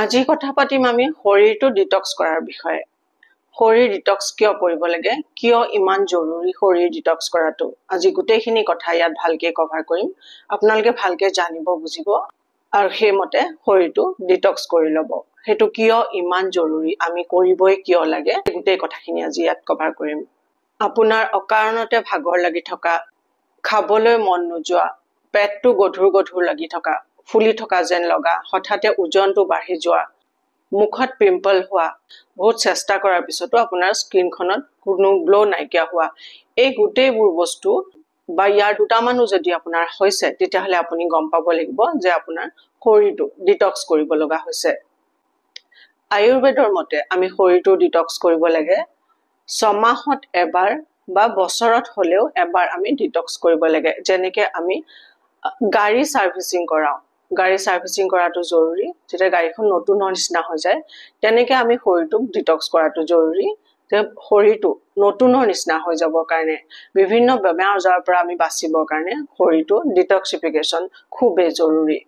আজি কথা পাতিম আমি শৰীৰটো ডিটক্স কৰাৰ বিষয়ে। শৰীৰ ডিটক্স কিয় কৰিব লাগে, কিয় ইমান জৰুৰী শৰীৰ ডিটক্স কৰাটো, আজি গোটেইখিনি কথা ইয়াত ভালকে কভাৰ কৰিম। আপোনালোকে ভালকে জানিব বুজিব আৰু সেইমতে শৰীৰটো ডিটক্স কৰি ল'ব। সেইটো কিয় ইমান জৰুৰী, আমি কৰিবই কিয় লাগে, গোটেই কথাখিনি আজি ইয়াত কভাৰ কৰিম। আপোনাৰ অকাৰণতে ভাগৰ লাগি থকা, খাবলৈ মন নোযোৱা, পেটটো গধুৰ গধুৰ লাগি থকা, ফুলি থকা যেন লগা, হঠাতে ওজনটো বাঢ়ি যোৱা, মুখত পিম্পল হোৱা, বহুত চেষ্টা কৰাৰ পিছতো আপোনাৰ স্কিনখনত কোনো গ্লো নাইকিয়া হোৱা, এই গোটেইবোৰ বস্তু বা ইয়াৰ দুটামানো যদি আপোনাৰ হৈছে তেতিয়াহ'লে আপুনি গম পাব লাগিব যে আপোনাৰ শৰীৰটো ডিটক্স কৰিব লগা হৈছে। আয়ুৰ্বেদৰ মতে আমি শৰীৰটো ডিটক্স কৰিব লাগে 6 মাহত এবাৰ বা বছৰত হ'লেও এবাৰ আমি ডিটক্স কৰিব লাগে। যেনেকে আমি গাড়ী সাৰ্ভিসিং কৰাও, গাড়ী সাৰ্ভিসিং কৰাটো জৰুৰী, যেতিয়া গাড়ীখন নতুনৰ নিচিনা হৈ যায় তেনেকে আমি শৰীৰটোক ডিটক্স কৰাটো জৰুৰী, যে শৰীৰটো নতুনৰ নিচিনা হৈ যাবৰ কাৰণে, বিভিন্ন বেমাৰ আজাৰৰ পৰা আমি বাচিবৰ কাৰণে শৰীৰটো ডিটক্সিফিকেশ্যন খুবেই জৰুৰী।